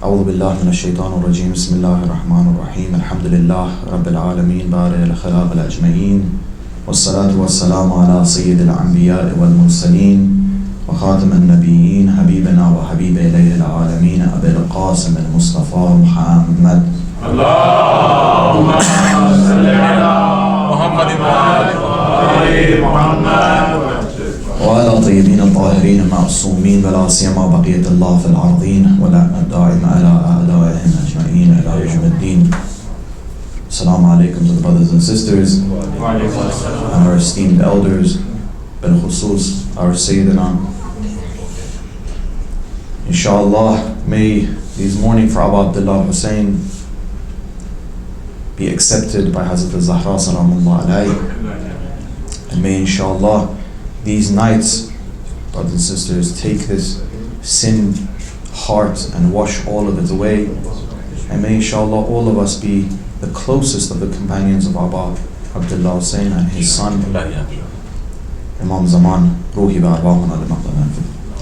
أعوذ بالله من الشيطان الرجيم بسم الله الرحمن الرحيم الحمد لله رب العالمين بارئ الخلائق الأجمعين والصلاة والسلام على سيد الأنبياء والمرسلين وخاتم النبيين حبيبنا وحبيب إله العالمين أبي القاسم المصطفى محمد اللهم صل على محمد وآل محمد وعلى طيبين الطاهرين المعصومين ولا سيما بقية الله في الأرضين ولعنة الدائم على أعدائهم أجمعين إلى يوم الدين. Assalamu alaikum to the brothers and sisters and our esteemed elders, bil khusus our Sayyidina. Inshallah, may these mourning for Abu Abdullah Hussein be accepted by Hazrat al-Zahra salamullah alayhi, and may inshallah these nights, brothers and sisters, take this sin heart and wash all of it away, and may inshallah all of us be the closest of the companions of Abu Abdullah Hussein and his son Imam Zaman, Ruhi ba'arwahun al-Maqdaman.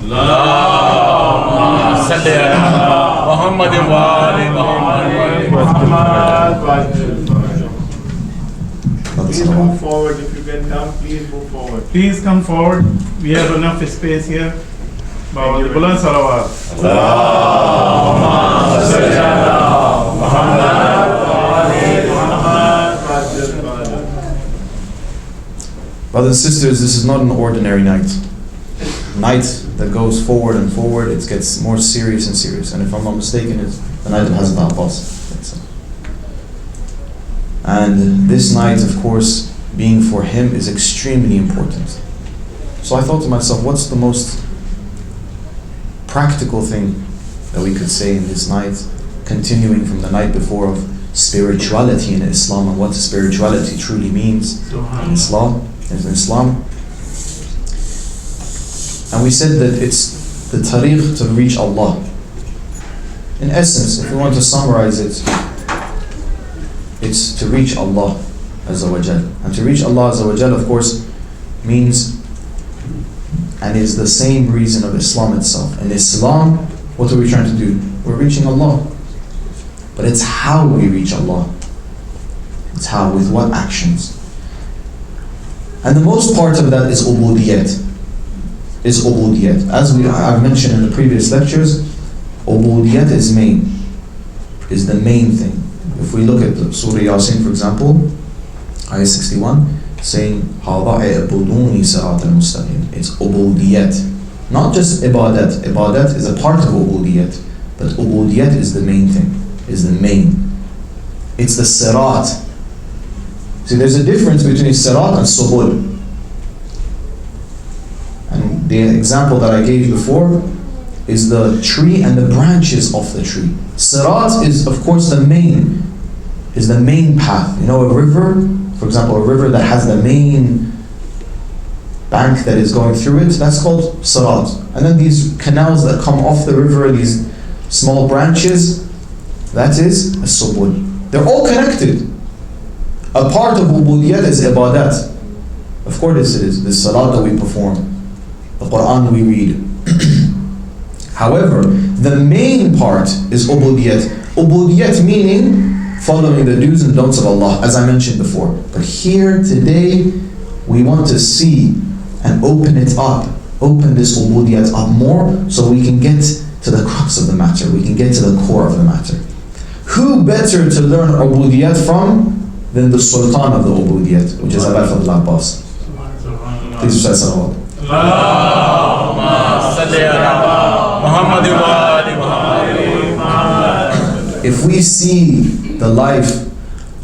Allahumma salli ala Muhammadin wa ali Muhammad. Please move forward. If you can come, please move forward. Please come forward. We have enough space here. Buland salawat. Allahumma salli ala Muhammad wa ali Muhammad. Brothers and sisters, this is not an ordinary night. Night that goes forward and forward, it gets more serious and serious. And if I'm not mistaken, it's the night of Hazrat al-Abbas. And this night, of course, being for him is extremely important. So I thought to myself, what's the most practical thing that we could say in this night, continuing from the night before, of spirituality in Islam and what spirituality truly means in Islam. And we said that it's the tariq to reach Allah. In essence, if we want to summarize it, it's to reach Allah Azza wa Jal. And to reach Allah Azza wa Jal, of course, means and is the same reason of Islam itself. In Islam, what are we trying to do? We're reaching Allah. But it's how we reach Allah. It's how, with what actions. And the most part of that is Ubudiyyah. As I've mentioned in the previous lectures, Ubudiyyah is the main thing. If we look at Surah Yasin, for example, ayah 61, saying, هَذَا اعْبُدُونِي صِرَاطَ الْمُسْتَقِيمِ. It's Ubudiyyah. Not just Ibadat. Ibadat is a part of Ubudiyyah, but Ubudiyyah is the main thing, is the main. It's the Sirat. See, there's a difference between Sirat and Subul. And the example that I gave before is the tree and the branches of the tree. Sirat is, of course, the main path. You know, a river, for example, a river that has the main bank that is going through it, that's called Sirat. And then these canals that come off the river, these small branches, that is a Subul. They're all connected. A part of Ubudiyyah is Ibadat. Of course it is, the Salat that we perform, the Quran we read. However, the main part is Ubudiyyah. Ubudiyyah meaning following the do's and don'ts of Allah, as I mentioned before. But here today, we want to see and open it up, open this Ubudiyyah up more, so we can get to the crux of the matter, we can get to the core of the matter. Who better to learn Ubudiyyah from than the Sultan of the Ubudiyyah, which is Abal-Faḍl al-Abbas. Please recite salawat. Allahumma salli ala Muhammadin wa ali Muhammad. If we see the life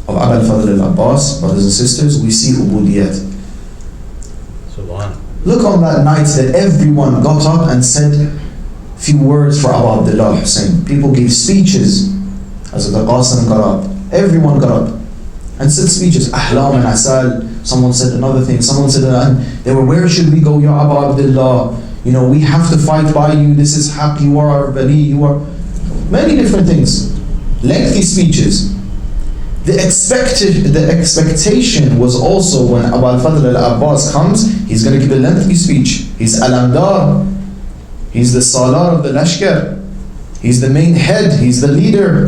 of Abal-Faḍl al-Abbas, brothers and sisters, we see Ubudiyyah. Look on that night that everyone got up and said a few words for Abu Abdullah Hussein. People gave speeches. As the Qasim got up, everyone got up and said speeches. Ahlam and Asal. Someone said another thing. Someone said, and they were, where should we go, Ya Abu Abdullah? You know, we have to fight by you. This is haq. You are our Bali. You are many different things. Lengthy speeches. The expectation was also when Abal-Faḍl al-Abbas comes, he's going to give a lengthy speech. He's Al-Amdar. He's the Salar of the Lashkar. He's the main head, he's the leader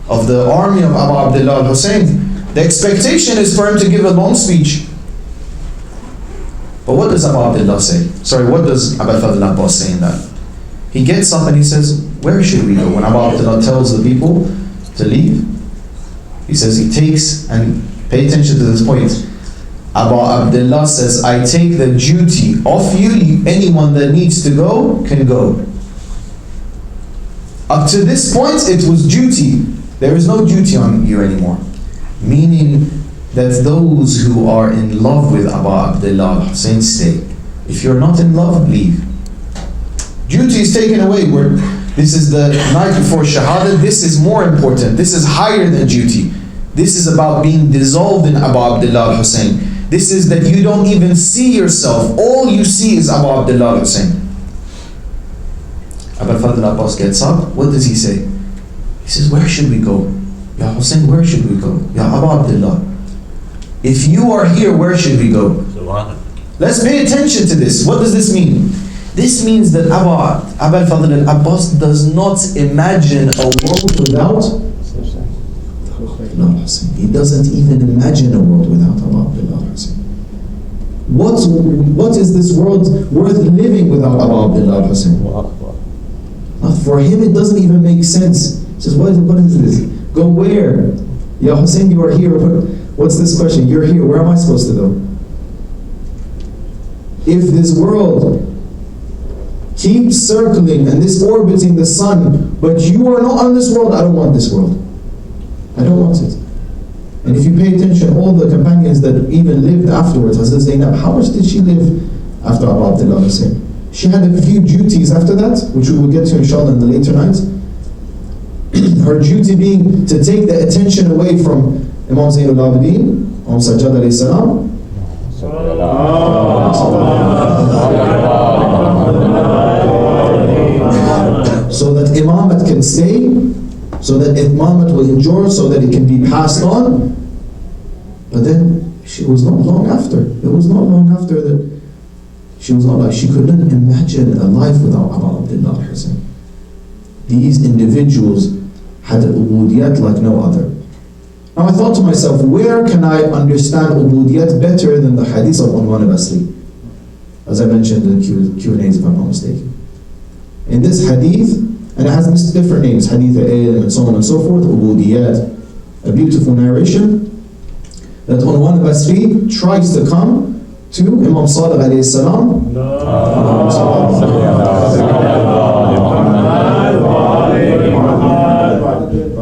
of the army of Abu Abdullah al-Hussein. The expectation is for him to give a long speech. But what does Abu Abdullah say? Sorry, what does Abal-Faḍl al-Abbas say in that? He gets up and he says, where should we go? When Abu Abdullah tells the people to leave, he says, he takes, and pay attention to this point, Abu Abdullah says, I take the duty off you, anyone that needs to go, can go. Up to this point, it was duty. There is no duty on you anymore. Meaning that those who are in love with Abu Abdullah al-Hussein stay. If you're not in love, leave. Duty is taken away. This is the night before Shahada. This is more important. This is higher than duty. This is about being dissolved in Abu Abdullah al-Hussein. This is that you don't even see yourself. All you see is Abu Abdullah al-Hussein. Abal-Faḍl al-Abbas gets up. What does he say? He says, where should we go? Ya Hussein, where should we go? Ya Abu Abdullah, if you are here, where should we go? Let's pay attention to this. What does this mean? This means that Abal-Faḍl al-Abbas does not imagine a world without Hussein. He doesn't even imagine a world without Abu Abdullah Hussein. What is this world worth living without Abu Abdullah Hussein? For him, it doesn't even make sense. He says, what is this? Go where? Ya Hussein, you are here. What's this question? You're here. Where am I supposed to go? If this world keeps circling and this orbiting the sun, but you are not on this world, I don't want this world. I don't want it. And if you pay attention, all the companions that even lived afterwards, Hazrat Zainab, how much did she live after Abu Abdullah Hussein? She had a few duties after that, which we will get to inshallah in the later nights. Her duty being to take the attention away from Imam Zayn al-Abidin, Imam Sajjad alayhi salam, so that imamat can stay, so that imamat will endure, so that it can be passed on. But then it was not long after. It was not long after that she was not like, she couldn't imagine a life without Abu Abdullah Hussein. These individuals had an ubudiyyah like no other. Now I thought to myself, where can I understand ubudiyyah better than the hadith of Unwan al-Basri? As I mentioned in the Q&As, if I'm not mistaken. In this hadith, and it has different names, hadith al-ilm and so on and so forth, ubudiyyah, a beautiful narration that Unwan al-Basri tries to come to Imam Salar alayhi salam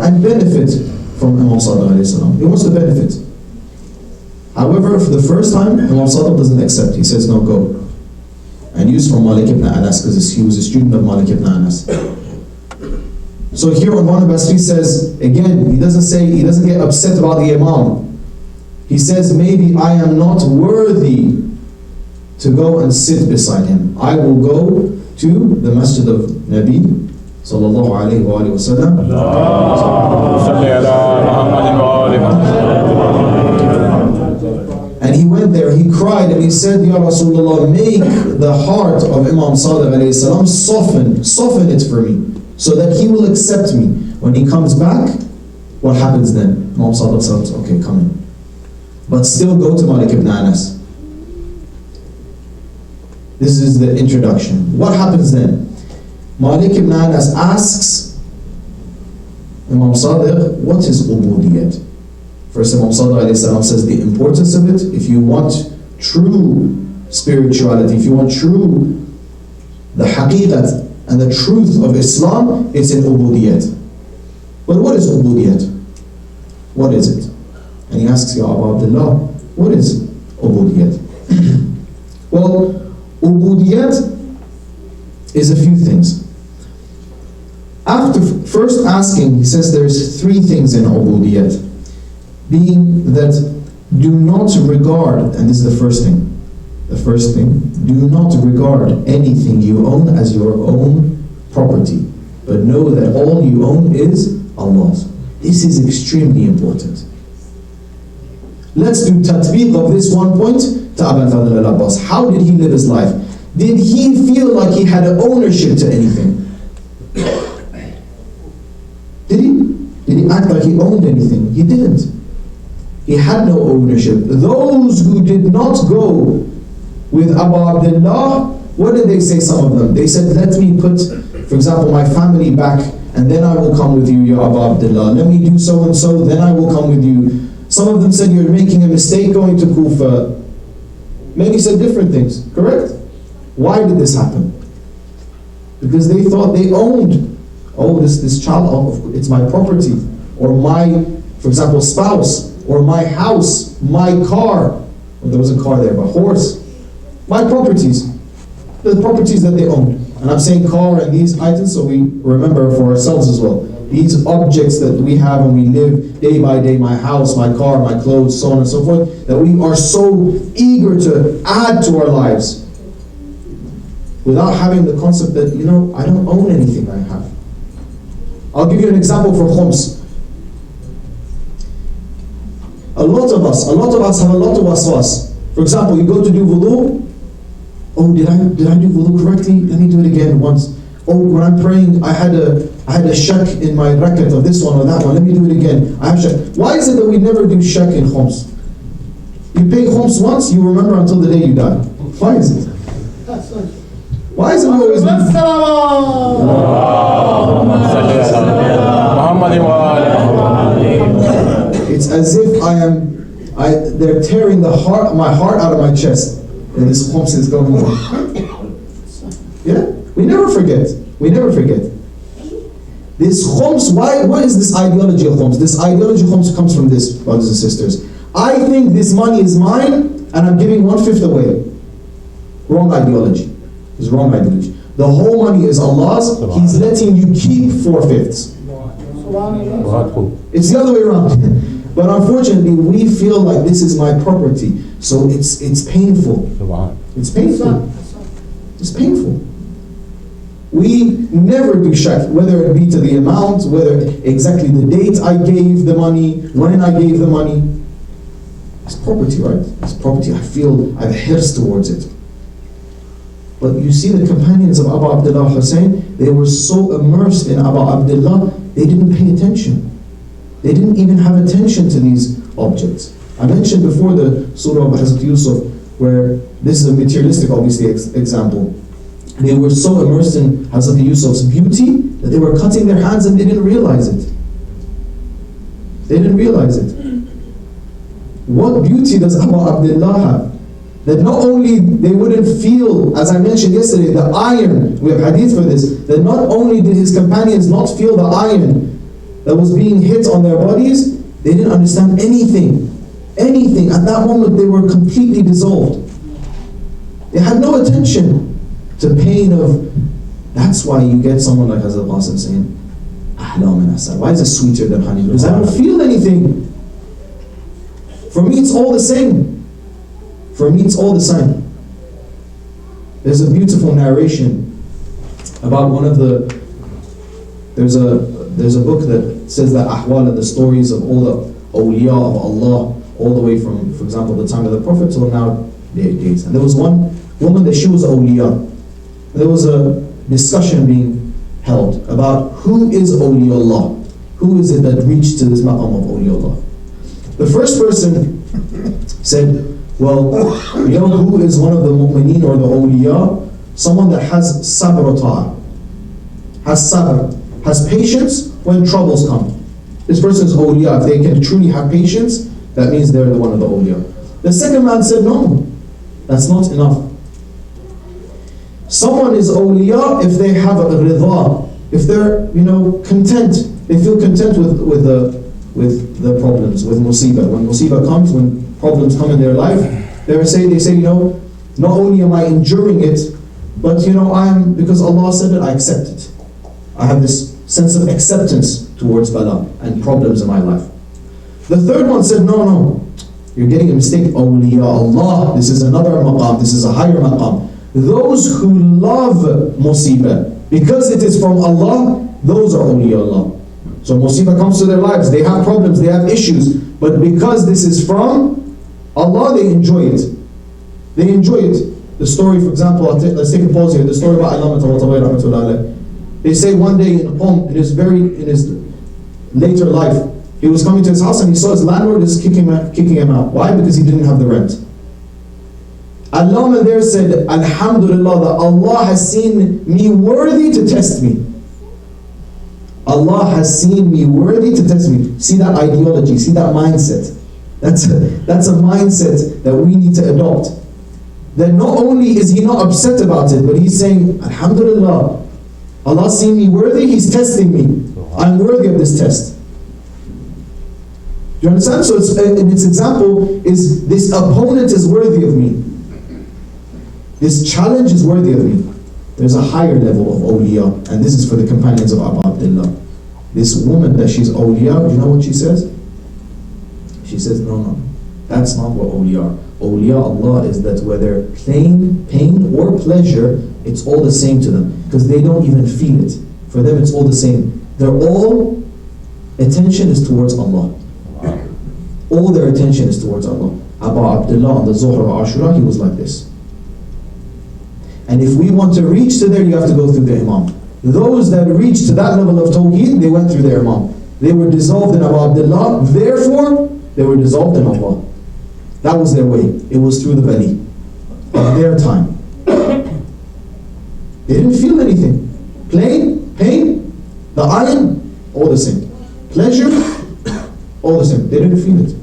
and benefit from Imam Salar alayhi salam. He wants to benefit. However, for the first time, Imam Salar doesn't accept. He says, no, go. And he was from Malik ibn Anas because he was a student of Malik ibn Anas. So here Unwan al-Basri says, again, he doesn't get upset about the Imam. He says, maybe I am not worthy to go and sit beside him. I will go to the masjid of Nabi sallallahu alayhi wa sallam. And he went there, he cried and he said, Ya Rasulullah, make the heart of Imam Sadiq alayhi salam soften it for me, so that he will accept me. When he comes back, what happens then? Imam Sadiq says, okay, come in. But still go to Malik ibn Anas. This is the introduction. What happens then? Malik ibn Anas asks Imam Sadiq, what is Ubudiyyah? First, Imam Sadiq alayhi salam says the importance of it. If you want true spirituality, if you want true, the haqiqat and the truth of Islam, it's in Ubudiyyah. But what is Ubudiyyah? What is it? And he asks, Ya Abu Abdullah, what is Ubudiyyah? Well, Ubudiyyah is a few things. After first asking, he says there's three things in Ubudiyyah. Being that do not regard, and this is the first thing. The first thing, do not regard anything you own as your own property, but know that all you own is Allah's. This is extremely important. Let's do tatbiq of this one point to Abal-Faḍl al-Abbas. How did he live his life? Did he feel like he had an ownership to anything? he owned anything. He didn't. He had no ownership. Those who did not go with Abu Abdullah, what did they say, some of them? They said, let me put, for example, my family back, and then I will come with you, Ya Abu Abdullah. Let me do so and so, then I will come with you. Some of them said, you're making a mistake going to Kufa. Many said different things, correct? Why did this happen? Because they thought they owned, oh, this child, oh, it's my property, or my, for example, spouse, or my house, my car. Well, there was a car there, but horse. My properties, the properties that they own. And I'm saying car and these items so we remember for ourselves as well. These objects that we have and we live day by day, my house, my car, my clothes, so on and so forth, that we are so eager to add to our lives without having the concept that, you know, I don't own anything I have. I'll give you an example for khums. A lot of us have a lot of waswas. For example, you go to do wudu. Oh, did I do wudu correctly? Let me do it again once. Oh, when I'm praying, I had a shak in my rakat of this one or that one. Let me do it again. I have shak. Why is it that we never do shak in khums? You pay khums once, you remember until the day you die. Why is it? Why is it we always do? It's as if they're tearing my heart out of my chest. And this khums is going on. Yeah? We never forget. We never forget. This khums, what is this ideology of khums? This ideology of khums comes from this, brothers and sisters. I think this money is mine, and I'm giving 1/5 away. Wrong ideology. It's wrong ideology. The whole money is Allah's. He's letting you keep 4/5. It's the other way around. But unfortunately, we feel like this is my property. So it's painful. It's painful. It's painful. We never do shak, whether it be to the amount, whether exactly the date I gave the money, when I gave the money. It's property, right? It's property. I feel I have a hirs towards it. But you see the companions of Abu Abdullah Hussein, they were so immersed in Abu Abdullah, they didn't pay attention. They didn't even have attention to these objects. I mentioned before the surah of Hazrat Yusuf, where this is a materialistic, obviously, example. They were so immersed in Hazrat Yusuf's beauty that they were cutting their hands and they didn't realize it. They didn't realize it. What beauty does Abu Abdullah have? That not only they wouldn't feel, as I mentioned yesterday, the iron, we have hadith for this, that not only did his companions not feel the iron that was being hit on their bodies, they didn't understand anything. Anything. At that moment they were completely dissolved. They had no attention to pain of, that's why you get someone like Hazrat Qasim saying, Ahla min asal. Why is it sweeter than honey? Because I don't feel anything. For me it's all the same. For me it's all the same. There's a beautiful narration about one of the, there's a book that says that ahwal and the stories of all the awliya of Allah, all the way from, for example, the time of the Prophet till now days. And there was one woman that she was awliya. There was a discussion being held about who is awliyaullah. Who is it that reached to this maqam of awliyaullah? The first person said, well, you know who is one of the mu'mineen or the awliya? Someone that has sabr wa ta'a. Has sabr. Has patience when troubles come. This person is awliya. If they can truly have patience, that means they're the one of the awliya. The second man said, no, that's not enough. Someone is awliya if they have a ridha, if they're, content. They feel content with the problems, with musibah. When musibah comes, when problems come in their life, they say, not only am I enduring it, but because Allah said it, I accept it. I have this sense of acceptance towards bala and problems in my life. The third one said, no, you're getting a mistake. Awliya Allah, this is another maqam, this is a higher maqam. Those who love musibah, because it is from Allah, those are awliya Allah. So musibah comes to their lives, they have problems, they have issues, but because this is from Allah, they enjoy it. They enjoy it. The story, for example, let's take a pause here, the story about Allama Tabatabai rahmatullahi alayh. They say one day in his later life, He was coming to his house and he saw his landlord is kicking him out. Why? Because he didn't have the rent. Allama there said, Alhamdulillah, that Allah has seen me worthy to test me. Allah has seen me worthy to test me. See that ideology, see that mindset. That's a mindset that we need to adopt. That not only is he not upset about it, but he's saying, Alhamdulillah, Allah's seen me worthy, He's testing me. I'm worthy of this test. Do you understand? So its example is, this opponent is worthy of me. This challenge is worthy of me. There's a higher level of awliya, and this is for the companions of Abal-Faḍl. This woman that she's awliya, do you know what she says? She says, no, that's not what awliya are. Awliya Allah is that whether pain or pleasure, it's all the same to them, because they don't even feel it. For them it's all the same. Attention is towards Allah. All their attention is towards Allah. Abdullah on the Zuhr of Ashura, he was like this. And if we want to reach to there, you have to go through the Imam. Those that reached to that level of Tawheed, they went through their Imam. They were dissolved in Abu Abdullah, therefore they were dissolved in Allah. That was their way. It was through the Wali of their time. They didn't feel anything. Pain, the iron, all the same. Pleasure, all the same. They didn't feel it.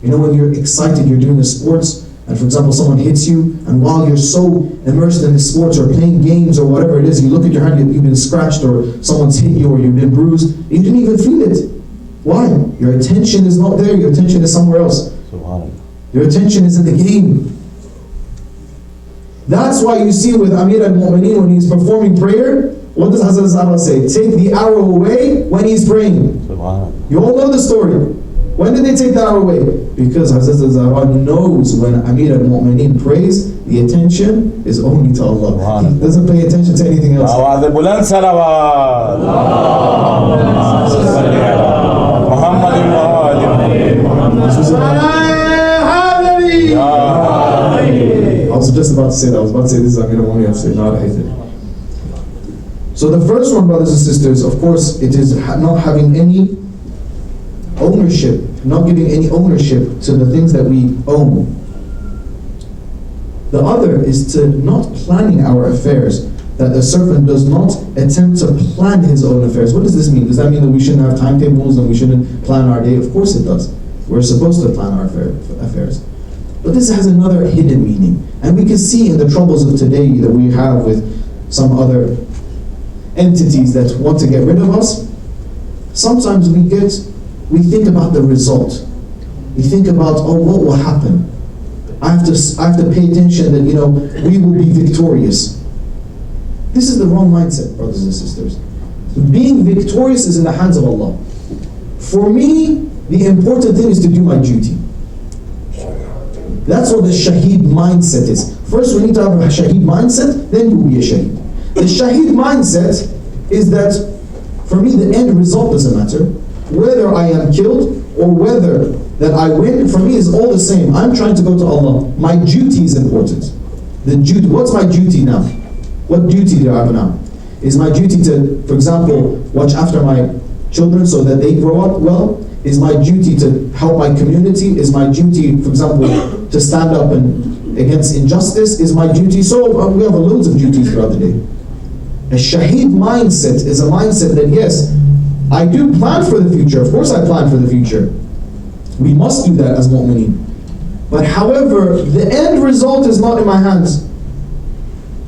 You know, when you're excited, you're doing the sports, and for example, someone hits you, and while you're so immersed in the sports or playing games or whatever it is, you look at your hand, you've been scratched, or someone's hit you, or you've been bruised, you didn't even feel it. Why? Your attention is not there, your attention is somewhere else. Your attention is in the game. That's why you see with Amir al-Mu'mineen, when he's performing prayer, what does Hazrat Zahra say? Take the arrow away when he's praying. You all know the story. When did they take the arrow away? Because Hazrat Zahra knows when Amir al-Mu'mineen prays, the attention is only to Allah. He doesn't pay attention to anything else. I was just about to say that. I was about to say this is Amir al-Mu'mineen. I was saying, no, I hate it. So the first one, brothers and sisters, of course, it is not having any ownership, not giving any ownership to the things that we own. The other is to not planning our affairs, that the servant does not attempt to plan his own affairs. What does this mean? Does that mean that we shouldn't have timetables and we shouldn't plan our day? Of course it does. We're supposed to plan our affairs. But this has another hidden meaning. And we can see in the troubles of today that we have with some other entities that want to get rid of us. Sometimes we think about the result. We think about, oh, what will happen? I have to pay attention that, we will be victorious. This is the wrong mindset, brothers and sisters. Being victorious is in the hands of Allah. For me, the important thing is to do my duty. That's what the shaheed mindset is. First we need to have a shaheed mindset, then you will be a shaheed. The shaheed mindset is that, for me, the end result doesn't matter. Whether I am killed or whether that I win, for me is all the same. I'm trying to go to Allah. My duty is important. What's my duty now? What duty do I have now? Is my duty to, for example, watch after my children so that they grow up well? Is my duty to help my community? Is my duty, for example, to stand up against injustice? Is my duty? So we have loads of duties throughout the day. A shaheed mindset is a mindset that, yes, I do plan for the future. Of course I plan for the future. We must do that as mu'mineen. But however, the end result is not in my hands.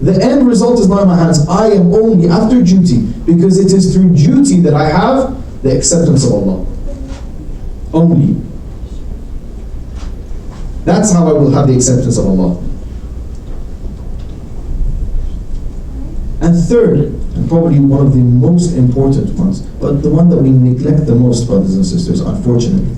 The end result is not in my hands. I am only after duty, because it is through duty that I have the acceptance of Allah. Only. That's how I will have the acceptance of Allah. And third, and probably one of the most important ones, but the one that we neglect the most, brothers and sisters, unfortunately.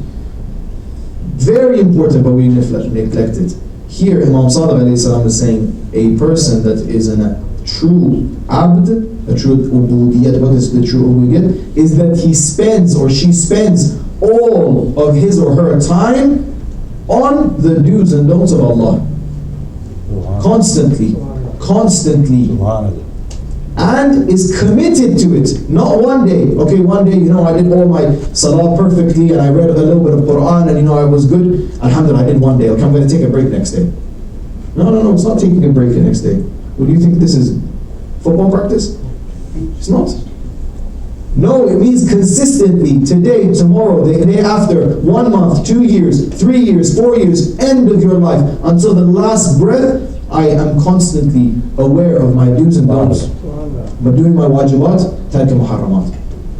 Very important, but we neglect it. Here, Imam Sadiq alayhi salam is saying, a person that is a true abd, a true Ubudiyyah, what is the true Ubudiyyah? Is that he spends or she spends all of his or her time on the do's and don'ts of Allah. Constantly. and is committed to it. Not one day, okay, one day, I did all my salah perfectly and I read a little bit of Quran and I was good. Alhamdulillah, I did one day. Okay, I'm going to take a break next day. No, it's not taking a break the next day. What do you think this is? Football practice? It's not. No, it means consistently, today, tomorrow, the day after, 1 month, 2 years, 3 years, 4 years, end of your life, until the last breath, I am constantly aware of my do's and don'ts. But doing my wajibat, tark muharramat.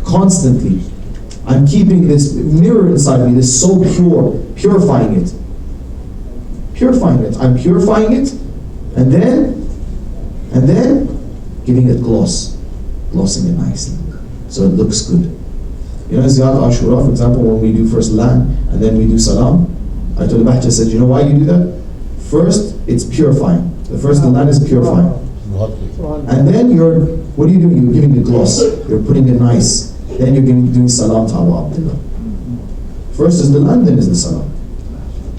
Constantly. I'm keeping this mirror inside me, this soul pure, purifying it. Purifying it. I'm purifying it, and then giving it glossing it nicely, so it looks good. Ziyad Ashura, for example, when we do first land and then we do salam, I told the Bahja, said, why you do that? First, it's purifying. The first land is purifying. And then what are you doing? You're giving it gloss. You're putting it nice. Then you're doing salam to Abu Abdullah. First is the land, then is the salam.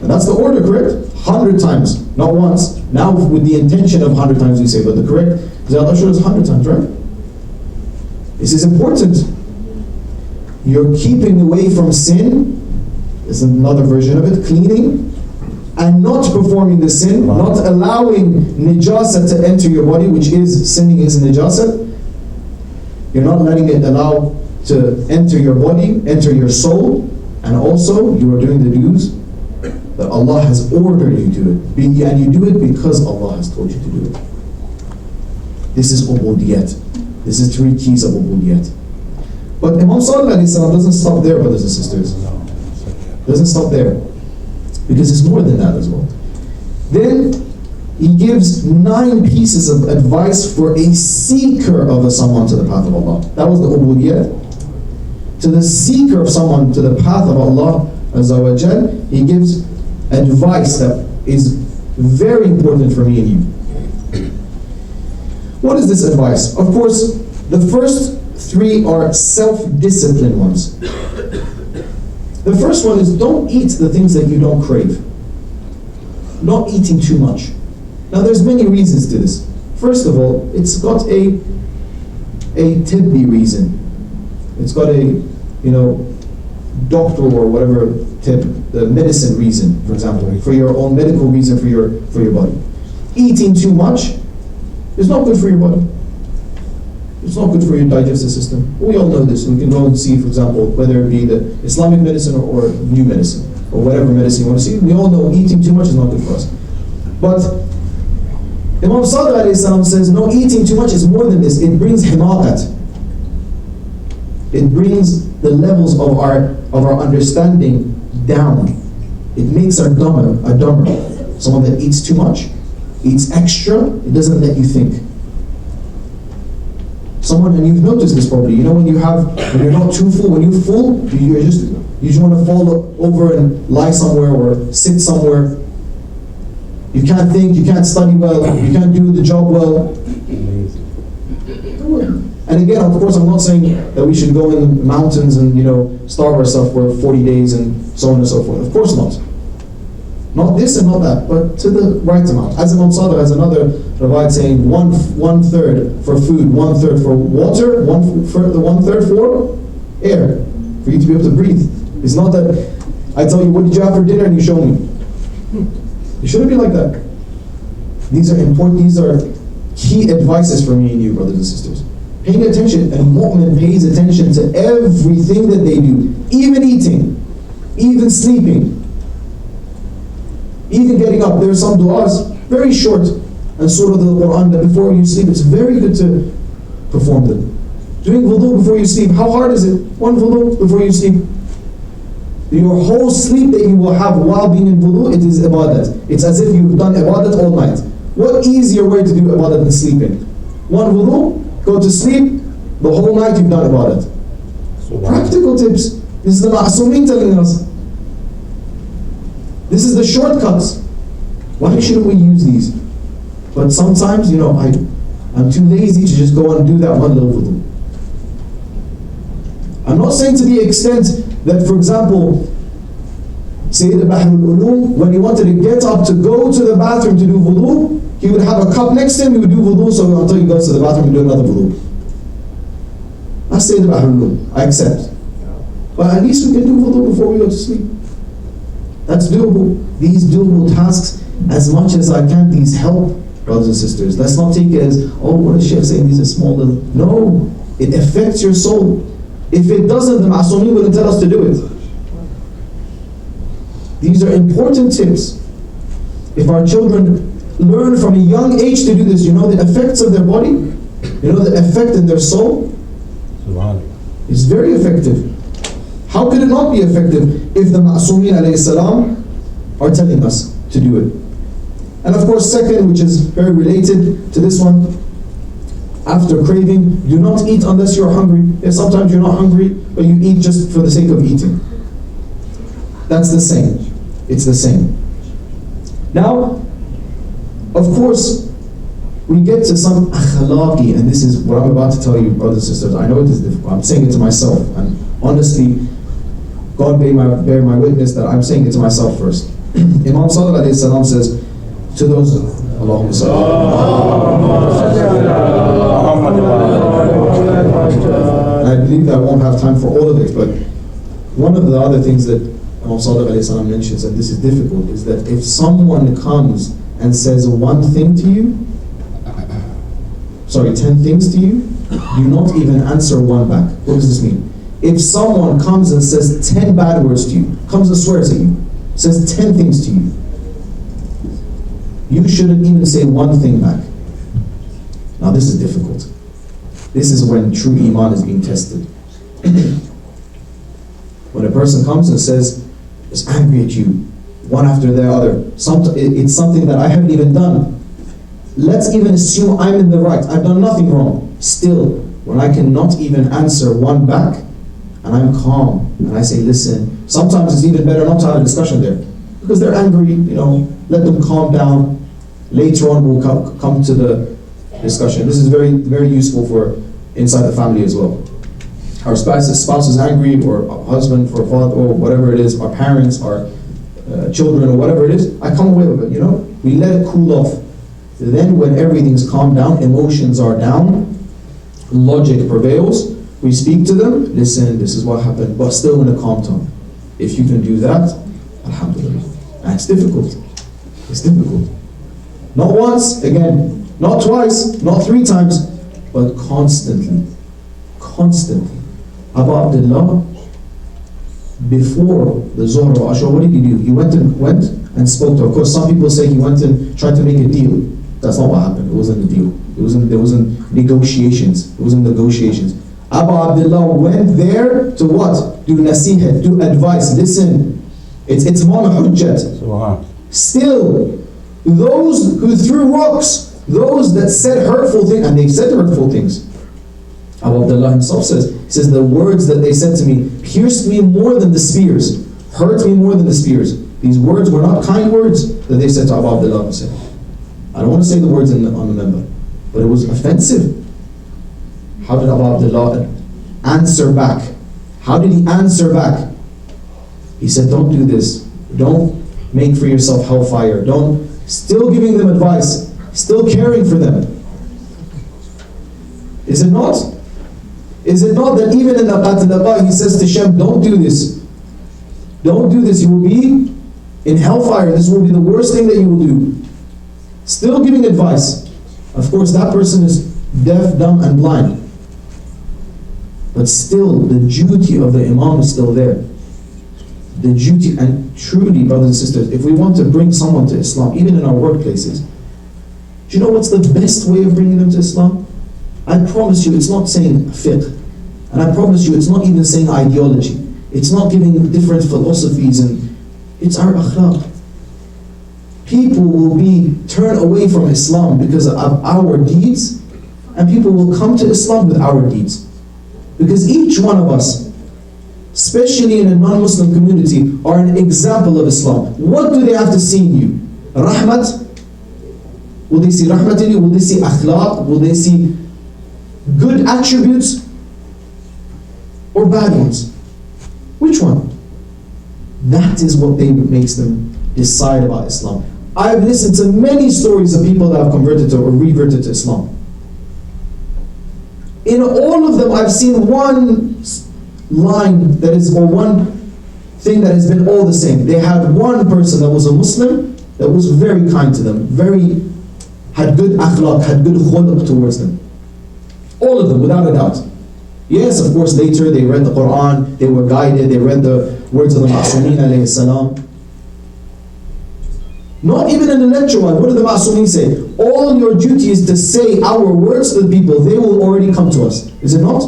And that's the order, correct? 100 times, not once. Now with the intention of 100 times we say, but the correct Ziyad Ashura is 100 times, right? This is important. You're keeping away from sin. This is another version of it, cleaning. And not performing the sin, not allowing najasa to enter your body, which is, sinning is najasa. You're not letting it allow to enter your body, enter your soul, and also you are doing the do's that Allah has ordered you to do it. And you do it because Allah has told you to do it. This is Ubudiyyah. This is 3 keys of Ubudiyyah. But Imam Salih doesn't stop there, brothers and sisters. Doesn't stop there. Because it's more than that as well. Then he gives 9 pieces of advice for a seeker of someone to the path of Allah. That was the Ubudiyyah. To the seeker of someone to the path of Allah Azza wa Jal, he gives advice that is very important for me and you. What is this advice? Of course, the first 3 are self-discipline ones. The first one is, don't eat the things that you don't crave. Not eating too much. Now there's many reasons to this. First of all, it's got a tibbi reason. It's got a, doctoral or whatever the medicine reason, for example, for your own medical reason for your body. Eating too much is not good for your body. It's not good for your digestive system. We all know this. We can go and see, for example, whether it be the Islamic medicine or new medicine, or whatever medicine you want to see. We all know eating too much is not good for us. But Imam Salih says, no, eating too much is more than this. It brings himaqat. It brings the levels of our understanding down. It makes our dumber. Someone that eats too much, eats extra, it doesn't let you think. Someone, and you've noticed this probably, when you're not too full, when you're full, you just want to fall over and lie somewhere or sit somewhere. You can't think, you can't study well, you can't do the job well. And again, of course, I'm not saying that we should go in the mountains and, starve ourselves for 40 days and so on and so forth. Of course not. Not this and not that, but to the right amount. As Imam Sadr has another riwayat saying one third for food, 1/3 for water, 1/3 for air, for you to be able to breathe. It's not that I tell you, what did you have for dinner, and you show me. It shouldn't be like that. These are important, these are key advices for me and you, brothers and sisters. Paying attention, and mu'min pays attention to everything that they do, even eating, even sleeping, even getting up. There are some du'as, very short, and Surah Al-Quran, that before you sleep, it's very good to perform them. Doing wudu before you sleep, how hard is it? 1 wudu before you sleep. Your whole sleep that you will have while being in wudu, it is ibadat. It's as if you've done ibadat all night. What easier way to do ibadat than sleeping? 1 wudu, go to sleep, the whole night you've done ibadat. Practical tips. This is the Ma'asumin telling us. This is the shortcuts. Why shouldn't we use these? But sometimes, I'm too lazy to just go and do that 1 little wudu. I'm not saying to the extent that, for example, Sayyid Bahrul Ulum, when he wanted to get up to go to the bathroom to do wudu, He would have a cup next to him, he would do wudu, so until he goes to the bathroom, he would do another wudu. That's Sayyid al-Ahlul, I accept. But at least we can do wudu before we go to sleep. That's doable. These doable tasks, as much as I can, these help, brothers and sisters. Let's not take it as, oh, what is Shaykh saying, these are small little. No, it affects your soul. If it doesn't, the Ma'asumi wouldn't tell us to do it. These are important tips. If our children learn from a young age to do this, you know the effects of their body, you know the effect in their soul, it's very effective. How could it not be effective if the Ma'asumin alayhi salam are telling us to do it? And of course, second, which is very related to this one, after craving, do not eat unless you're hungry. And sometimes you're not hungry, but you eat just for the sake of eating. That's the same. It's the same. Now, of course, we get to some akhlaqi, and this is what I'm about to tell you, brothers and sisters. I know it is difficult. I'm saying it to myself, and honestly, God bear my witness that I'm saying it to myself first. Imam Salar alayhi salam says to those, Allahumma salli. I believe that I won't have time for all of it, but one of the other things that Imam Salar alayhi salam mentions, and this is difficult, is that if someone comes and says one thing to you, 10 things to you, do not even answer one back. What does this mean? If someone comes and says 10 bad words to you, comes and swears at you, says 10 things to you, you shouldn't even say one thing back. Now this is difficult. This is when true iman is being tested. When a person comes and says, is angry at you, one after the other, it's something that I haven't even done. Let's even assume I'm in the right, I've done nothing wrong. Still, when I cannot even answer one back, and I'm calm, and I say, listen, sometimes it's even better not to have a discussion there, because they're angry, let them calm down. Later on we'll come to the discussion. This is very, very useful for inside the family as well. Our spouse is angry, or our husband, or father, or whatever it is, our parents, our children, or whatever it is, I come away with it, we let it cool off. Then when everything's calmed down, emotions are down, logic prevails, we speak to them, listen, this is what happened, but still in a calm tone. If you can do that, alhamdulillah. And it's difficult. It's difficult. Not once, again, not twice, not 3 times, but constantly. Constantly. Abu Abdullah, before the Zuhr or Ashra, what did he do? He went and spoke to her. Of course, some people say he went and tried to make a deal. That's not what happened. It wasn't a deal. There wasn't negotiations. It wasn't negotiations. Abu Abdullah went there to what? Do nasihat, do advice. Listen, it's Mama Hujjat. Still, those who threw rocks, those that said hurtful things, and they said hurtful things. Abu Abdullah himself says, the words that they said to me pierced me more than the spears, hurt me more than the spears. These words were not kind words that they said to Abu Abdullah Hussein. I don't want to say the words on the member, but it was offensive. How did Abu Abdullah answer back? How did he answer back? He said, don't do this. Don't make for yourself hellfire. Still giving them advice, still caring for them. Is it not? Is it not that even in the Qatl he says to Shem, don't do this. Don't do this, you will be in hellfire. This will be the worst thing that you will do. Still giving advice. Of course, that person is deaf, dumb, and blind. But still, the duty of the Imam is still there. The duty, and truly, brothers and sisters, if we want to bring someone to Islam, even in our workplaces, do you know what's the best way of bringing them to Islam? I promise you, it's not saying fiqh. And I promise you, it's not even saying ideology. It's not giving different philosophies, and it's our akhlaq. People will be turned away from Islam because of our deeds, and people will come to Islam with our deeds. Because each one of us, especially in a non-Muslim community, are an example of Islam. What do they have to see in you? Rahmat? Will they see rahmat in you? Will they see akhlaq? Will they see good attributes? Or bad ones? Which one? That is what makes them decide about Islam. I've listened to many stories of people that have converted to or reverted to Islam. In all of them, I've seen one line that is, or one thing that has been all the same. They had one person that was a Muslim that was very kind to them, had good akhlaq, had good khuluq towards them. All of them, without a doubt. Yes, of course, later they read the Quran, they were guided, they read the words of the Ma'asumeen alayhi salam. Not even in the lecture one, what did the Ma'asumeen say? All your duty is to say our words to the people, they will already come to us. Is it not?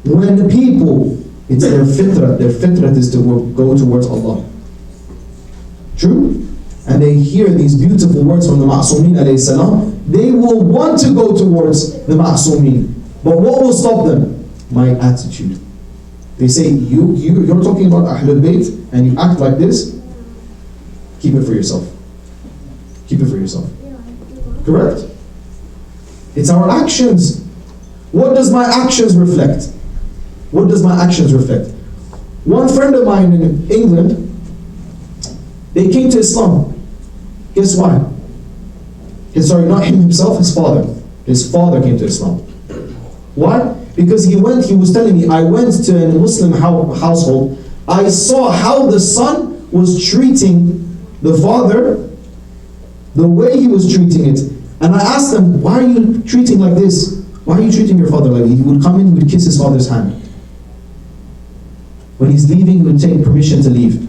When the people, it's their fitrah is to go towards Allah. True? And they hear these beautiful words from the Ma'asumeen alayhi salam, they will want to go towards the Ma'asumeen. But what will stop them? My attitude. They say, you're talking about Ahlul Bayt and you act like this, keep it for yourself. Keep it for yourself. Correct? It's our actions. What does my actions reflect? What does my actions reflect? One friend of mine in England, they came to Islam. Guess why? Not him himself, his father. His father came to Islam. Why? Because he was telling me, I went to a Muslim household, I saw how the son was treating the father, the way he was treating it. And I asked them, why are you treating like this? Why are you treating your father like this? He would come in, he would kiss his father's hand. When he's leaving, he would take permission to leave.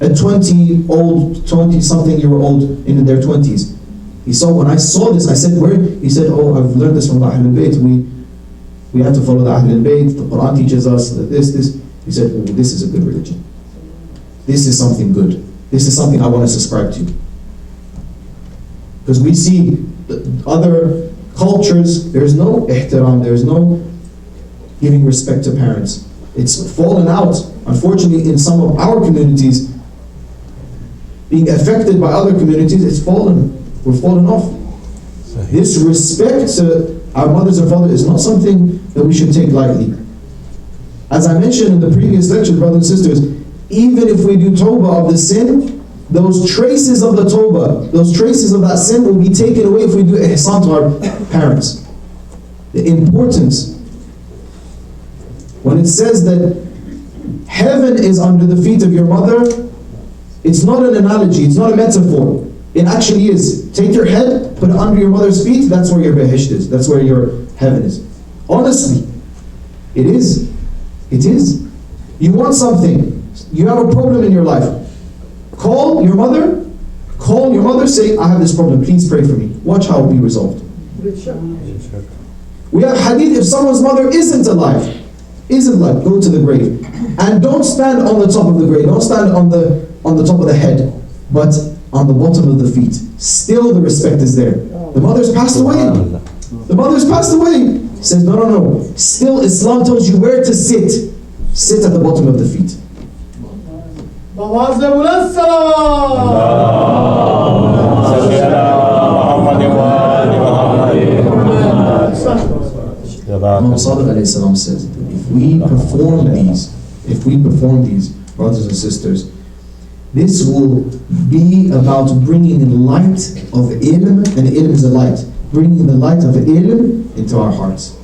A 20-something year old in their 20s. When I saw this, I said, where? He said, oh, I've learned this from the Ahlul Bayt. We have to follow the Ahlul Bayt. The Quran teaches us that this. He said, oh, this is a good religion. This is something good. This is something I want to subscribe to. Because we see the other cultures, there's no ihtiram, there's no giving respect to parents. It's fallen out, unfortunately, in some of our communities, being affected by other communities, it's fallen. We're fallen off. This respect to our mothers and fathers is not something that we should take lightly. As I mentioned in the previous lecture, brothers and sisters, even if we do tawbah of the sin, those traces of the tawbah, those traces of that sin will be taken away if we do ihsan to our parents. The importance. When it says that heaven is under the feet of your mother, it's not an analogy, it's not a metaphor. It actually is. Take your head, put it under your mother's feet, that's where your behisht is. That's where your heaven is. Honestly, it is. It is. You want something, you have a problem in your life. Call your mother, say, I have this problem, please pray for me. Watch how it will be resolved. We have hadith, if someone's mother isn't alive, go to the grave. And don't stand on the top of the grave, don't stand on the top of the head, but on the bottom of the feet. Still the respect is there. The mother's passed away. The mother's passed away. He says, no. Still Islam tells you where to sit. Sit at the bottom of the feet. Al-Abbas says, if we perform these, brothers and sisters, this will be about bringing light of ilm, and ilm is a light, bringing the light of ilm into our hearts.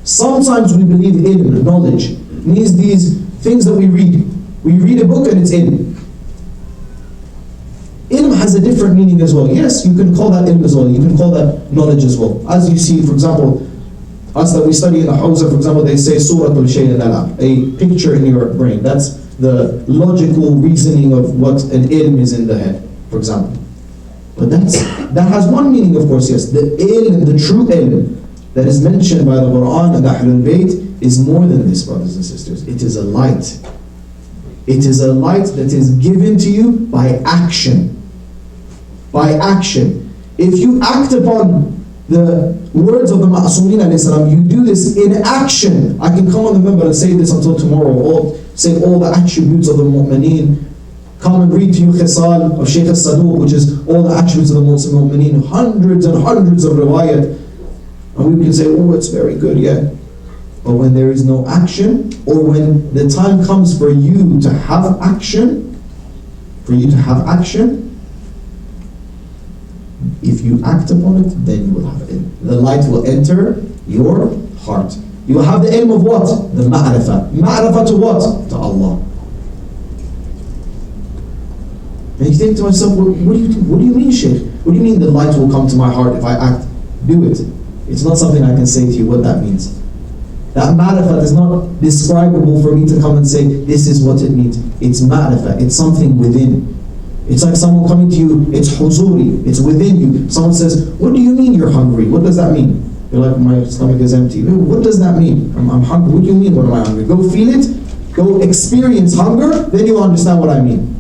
Sometimes we believe ilm, knowledge, means these things that we read. We read a book and it's ilm. Ilm has a different meaning as well. Yes, you can call that ilm as well. You can call that knowledge as well. As you see, for example, us that we study in the Hawza, for example, they say Suratul Shayn al-Alaq, a picture in your brain. That's the logical reasoning of what an ilm is in the head, for example. But that has one meaning, of course, yes. The ilm, the true ilm that is mentioned by the Quran and the Ahlul Bayt is more than this, brothers and sisters. It is a light. It is a light that is given to you by action. By action. If you act upon the words of the Ma'asumeen alayhi salam, you do this in action. I can come on the member and say this until tomorrow, say all the attributes of the mu'mineen. Come and read to you Khisal of Shaykh al-Saduq, which is all the attributes of the mu'mineen, hundreds and hundreds of riwayat. And we can say, oh, it's very good, yeah. But when there is no action, or when the time comes for you to have action, you act upon it, then you will have ilm. The light will enter your heart. You will have the ilm of what? The ma'rifah. Ma'rifah to what? To Allah. And you think to myself, what do you mean, Shaykh? What do you mean the light will come to my heart if I act? Do it. It's not something I can say to you what that means. That ma'rifah is not describable for me to come and say, this is what it means. It's ma'rifah, it's something within. It's like someone coming to you, it's huzuri, it's within you. Someone says, what do you mean you're hungry? What does that mean? You're like, my stomach is empty. What does that mean? I'm hungry. What do you mean, what am I hungry? Go feel it, go experience hunger, then you'll understand what I mean.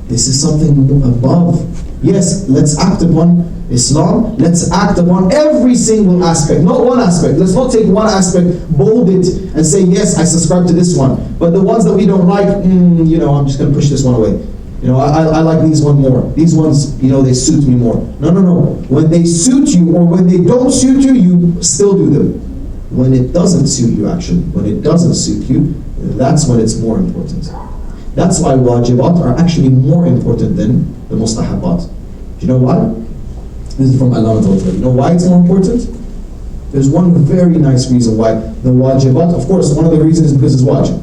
This is something above. Yes, let's act upon Islam. Let's act upon every single aspect, not one aspect. Let's not take one aspect, bold it, and say, yes, I subscribe to this one. But the ones that we don't like, I'm just going to push this one away. I like these one more. These ones, they suit me more. No. When they suit you or when they don't suit you, you still do them. When it doesn't suit you, actually, when it doesn't suit you, that's when it's more important. That's why wajibat are actually more important than the mustahabat. Do you know why? This is from Al-Abbas. You know why it's more important? There's one very nice reason why the wajibat, of course, one of the reasons is because it's wajib.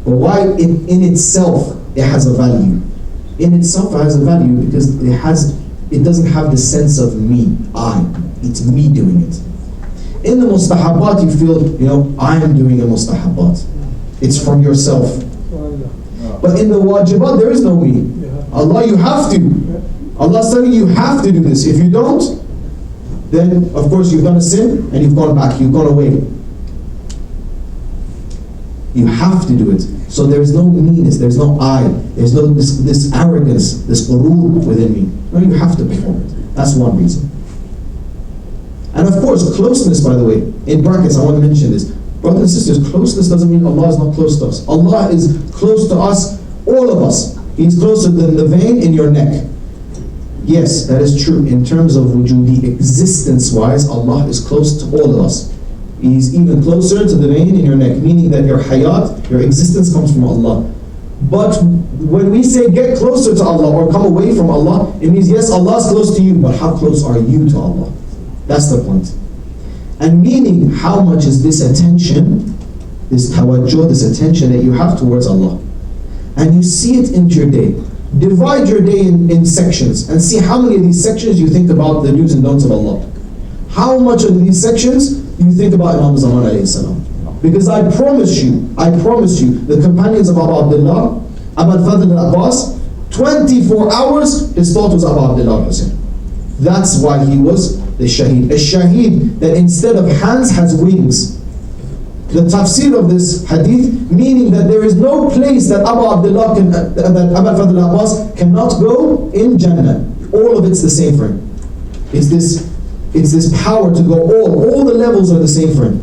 But why in itself it has a value? In itself it has a value because it doesn't have the sense of me, it's me doing it. In the mustahabat you feel, I am doing a mustahabat. It's from yourself. But in the wajibat there is no me. Allah, you have to. Allah's telling you have to do this. If you don't, then of course you've done a sin and you've gone back, you've gone away. You have to do it. So there's no meanness, there's no I, there's no this arrogance, this ghurur within me. No, you have to perform it. That's one reason. And of course, closeness, by the way, in brackets, I want to mention this. Brothers and sisters, closeness doesn't mean Allah is not close to us. Allah is close to us, all of us. He's closer than the vein in your neck. Yes, that is true. In terms of wujudi, existence-wise, Allah is close to all of us. He's even closer to the vein in your neck, meaning that your hayat, your existence comes from Allah. But when we say get closer to Allah or come away from Allah, it means yes, Allah is close to you, but how close are you to Allah? That's the point. And meaning, how much is this attention, this tawajjuh, this attention that you have towards Allah? And you see it in your day. Divide your day in sections and see how many of these sections you think about the do's and don'ts of Allah. How much of these sections you think about Imam Zaman alayhi salam? Because I promise you, the companions of Abul-Faḍl, Abal-Faḍl al-Abbas, 24 hours, his thought was about Abdullah Hussein. That's why he was the shaheed. A shaheed that instead of hands has wings. The tafsir of this hadith, meaning that there is no place that Abul-Faḍl al-Abbas cannot go in Jannah. All of it's the same for him. It's this power to go all the levels are the same for him.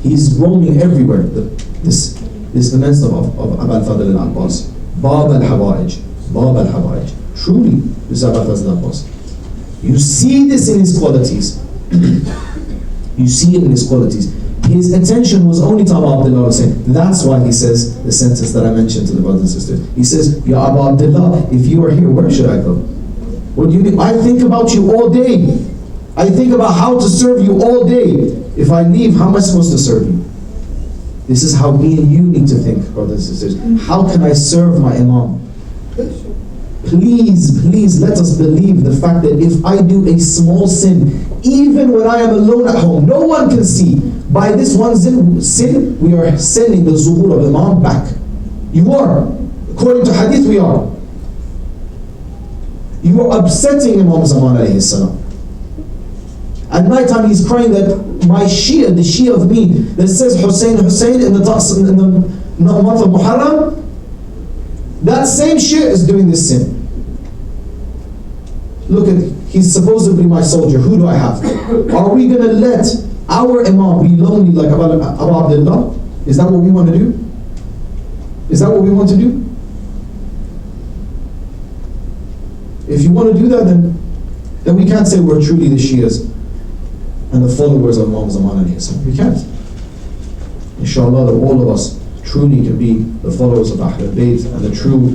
He's roaming everywhere. This the mention of Abal-Faḍl al-Abbas. Bab al-Hawa'ij. Truly, this is Abal-Faḍl al-Abbas. You see this in his qualities. You see it in his qualities. His attention was only to Abu Abdullah Hussein. That's why he says the sentence that I mentioned to the brothers and sisters. He says, Ya Abu Abdullah, if you are here, where should I go? What do you mean? I think about you all day. I think about how to serve you all day. If I leave, how am I supposed to serve you? This is how me and you need to think, brothers and sisters. How can I serve my Imam? Please let us believe the fact that if I do a small sin, even when I am alone at home, no one can see. By this one sin, we are sending the zuhur of Imam back. You are. According to hadith, we are. You are upsetting Imam Zaman alayhi salam. At night time he's crying that my Shia, the Shia of me, that says Hussein in the month of Muharram, that same Shia is doing this sin. Look at, he's supposedly my soldier. Who do I have? Are we going to let our Imam be lonely like Abu Abdullah? Is that what we want to do? Is that what we want to do? If you want to do that, then we can't say we're truly the Shias and the followers of Imam Zaman alayhi salam. We can't. Inshallah, that all of us truly can be the followers of Ahlul Bayt and the true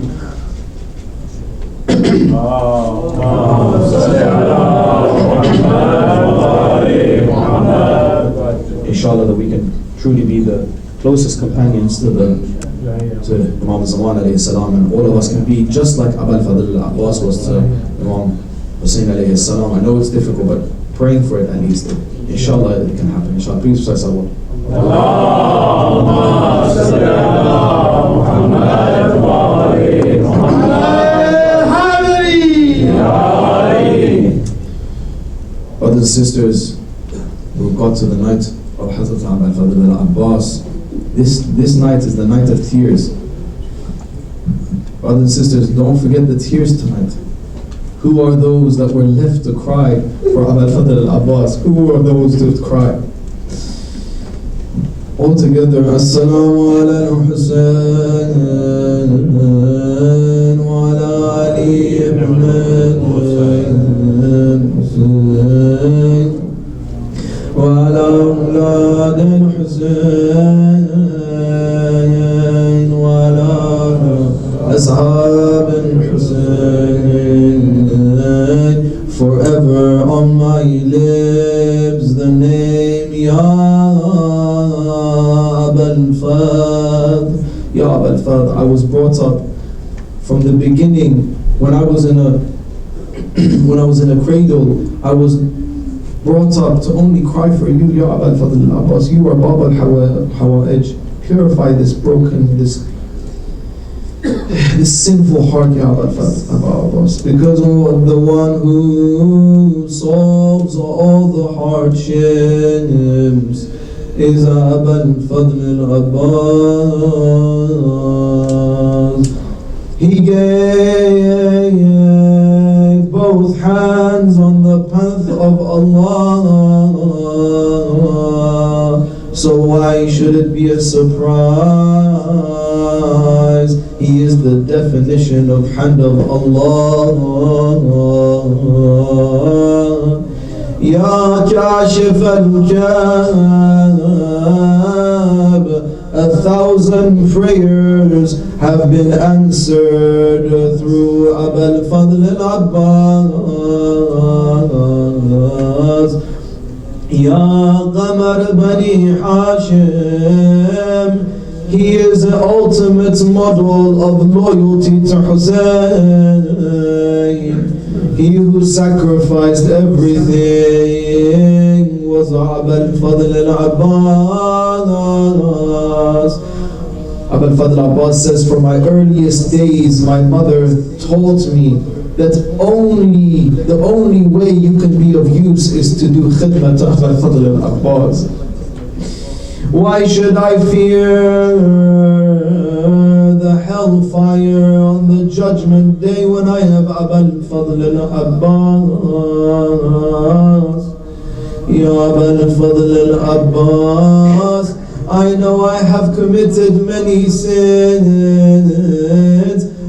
Inshallah, that we can truly be the closest companions to Imam Zaman alayhi salam, and all of us can be just like Abal-Faḍl al-Abbas was to Imam Hussein alayhi salam. I know it's difficult, but praying for it at least. Inshallah, it can happen. Inshallah, please recite salawat. Allahumma salli ala Muhammad wa ali Muhammad. Brothers and sisters, we've got to the night of Hazrat Abal-Faḍl al-Abbas. This night is the night of tears. Brothers and sisters, don't forget the tears tonight. Who are those that were left to cry for Abal-Faḍl al-Abbas? Who are those to cry? All together, As-salamu ala al-Husayn wa ala Ali ibn al-Husayn wa ala awlad al-Husayn wa ala ashab al-Husayn. Forever on my lips the name Ya Abal-Faḍl. Ya Abal-Faḍl. I was brought up from the beginning when I was in a cradle. I was brought up to only cry for you, Ya Abal-Faḍl al-Abbas. You are Bab al-Hawa'ij. Purify this broken, this sinful heart, Ya Abal-Faḍl al-Abbas, because the one who solves all the hardships is Abal-Faḍl al-Abbas. He gave both hands on the path of Allah, so why should it be a surprise? He is the definition of hand of Allah. Ya Kashif al-Jab, 1,000 prayers have been answered through Abal-Faḍl al-Abbas. Ya Qamar Bani Hashim, he is the ultimate model of loyalty to Hussein. He who sacrificed everything was Abal-Faḍl al-Abbas. Abal-Faḍl al-Abbas says, from my earliest days, my mother taught me that the only way you can be of use is to do khidmah to Abal-Faḍl al-Abbas. Why should I fear the hellfire on the judgment day when I have Abal-Faḍl al-Abbas? Ya Abal-Faḍl al-Abbas, I know I have committed many sins.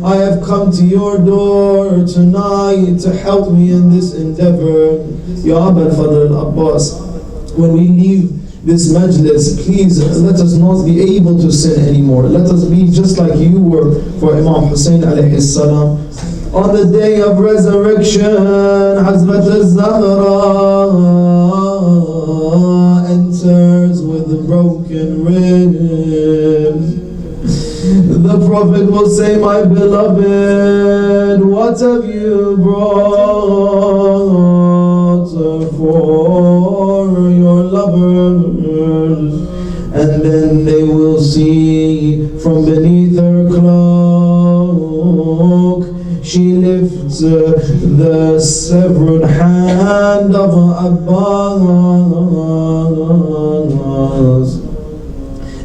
I have come to your door tonight to help me in this endeavor. Ya Abal-Faḍl al-Abbas, when we leave this majlis, please let us not be able to sin anymore. Let us be just like you were for Imam Hussein alayhi salam. On the day of resurrection, Hazrat al-Zahra enters with broken ribs. The Prophet will say, my beloved, what have you brought for your lovers? And then they will see from beneath her cloak, she lifts the severed hand of Abbas.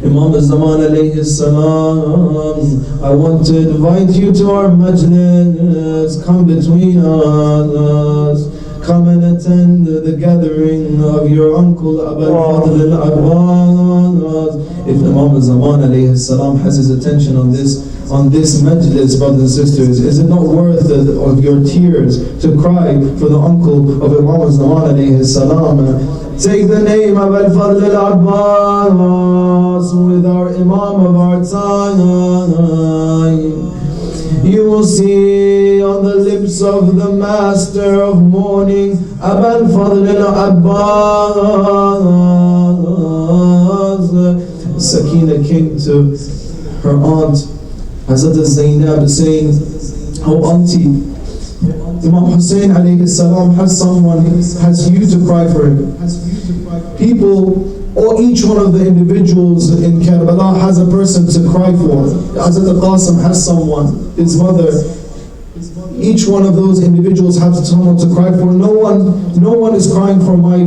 Imam al-Zaman alayhi salam, I want to invite you to our majlis. Come between us. Come and attend the gathering of your uncle Abal-Faḍl al-Abbas. If Imam al-Zaman alayhi salam has his attention on this majlis, brothers and sisters, is it not worth of your tears to cry for the uncle of Imam al-Zaman alayhi salam? Take the name of Abal-Faḍl al-Abbas with our Imam of our time. You will see on the lips footsteps of the master of mourning, Abal-Faḍl al-Abbas. Sakina came to her aunt, Hazrat Zainab, saying, "Oh auntie, Imam Hussein alayhi salam has you to cry for him." People, or each one of the individuals in Karbala has a person to cry for. Hazrat al-Qasim has someone, his mother. Each one of those individuals has someone to cry for. No one is crying for my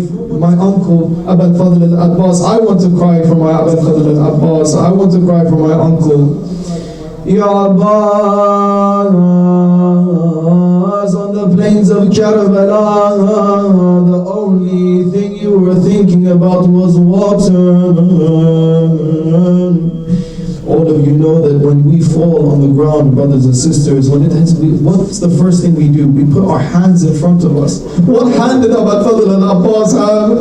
uncle Abal-Faḍl al-Abbas. I want to cry for my Abal-Faḍl al-Abbas. I want to cry for my uncle. Ya Abbas, on the plains of Karbala, the only thing you were thinking about was water. All of you know that when we fall on the ground, brothers and sisters, what's the first thing we do? We put our hands in front of us. What hand did Abal-Faḍl al-Abbas have?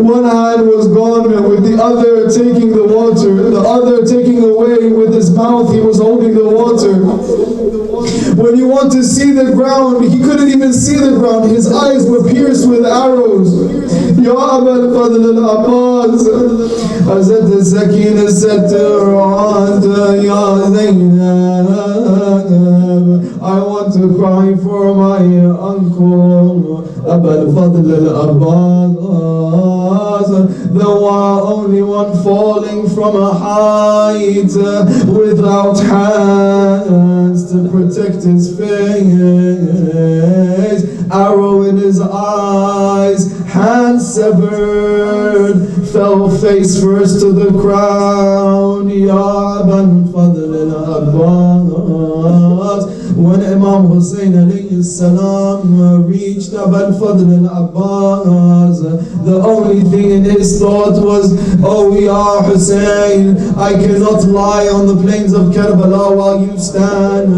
One hand was gone with the other taking the water, the other taking away with his mouth, he was holding the water. When you want to see the ground, he couldn't even see the ground, his eyes were pierced with arrows. Ya Abal-Faḍl al-Abbas, Hazrat Sakina said to her aunt, Ya Zainab, I want to cry for my uncle Abal-Faḍl al-Abbas, the only one falling from a height without hands to protect his face, arrow in his eyes, hands severed, fell face first to the ground. Ya Abal-Faḍl al-Abbas. When Imam Hussein alayhi salam reached Abal-Faḍl al-Abbas, the only thing in his thought was, oh Ya Hussein, I cannot lie on the plains of Karbala while you stand.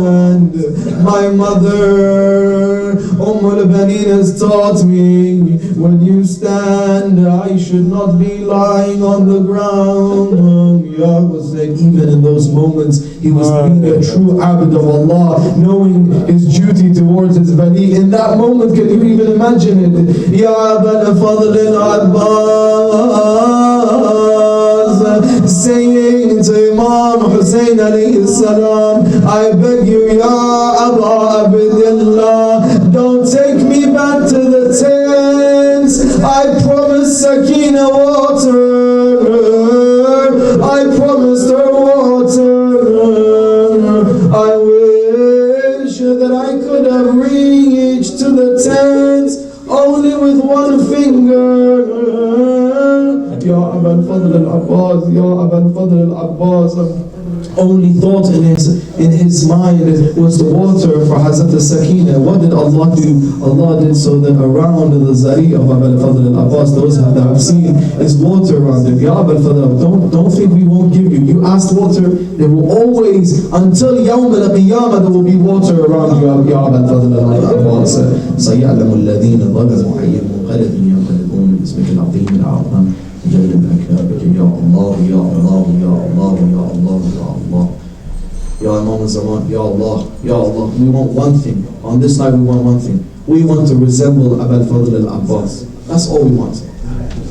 My mother al-Baneen has taught me, when you stand, I should not be lying on the ground. Ya Hussein, even in those moments, he was being a true abd of Allah, knowing his duty towards his bali. In that moment, can you even imagine it? Ya Abal-Faḍl al-Abbas, saying to Imam Hussein alayhi salam, I beg you, Ya Aba Abdullah, don't take me back to the tents. I promised Sakina water. I promised her water. I wish that I could have reached to the tents only with one finger. Ya Abal-Faḍl al-Abbas, Ya Abal-Faḍl al-Abbas. Only thought in his mind was the water for Hazrat Sakina. What did Allah do? Allah did so that around the zari of Abal-Faḍl al-Abbas, those that have seen, is water around him. Ya Abal-Faḍl, don't think we won't give you. You asked water, there will always, until Yawm al-Qiyamah, there will be water around you, Ya Abal-Faḍl al-Abbas. سَيَعْلَمُ الَّذِينَ ظَلَمُوا أَيَّ مُنقَلَبٍ يَنقَلِبُونَ بِاسْمِكَ الْعَظِيمِ الْأَعْظَمِ جل بأكبرك يا الله يا الله يا الله يا الله يا Allah. Ya Imam al-Zaman, Ya Allah, Ya Allah, we want one thing. On this night we want one thing. We want to resemble Abal-Faḍl al-Abbas. That's all we want.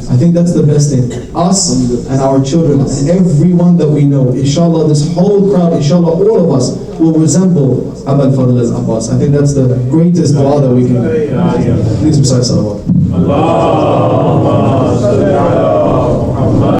I think that's the best thing. Us and our children and everyone that we know, inshallah, this whole crowd, inshallah, all of us will resemble Abal-Faḍl al-Abbas. I think that's the greatest dua that we can do. Please recite salawat.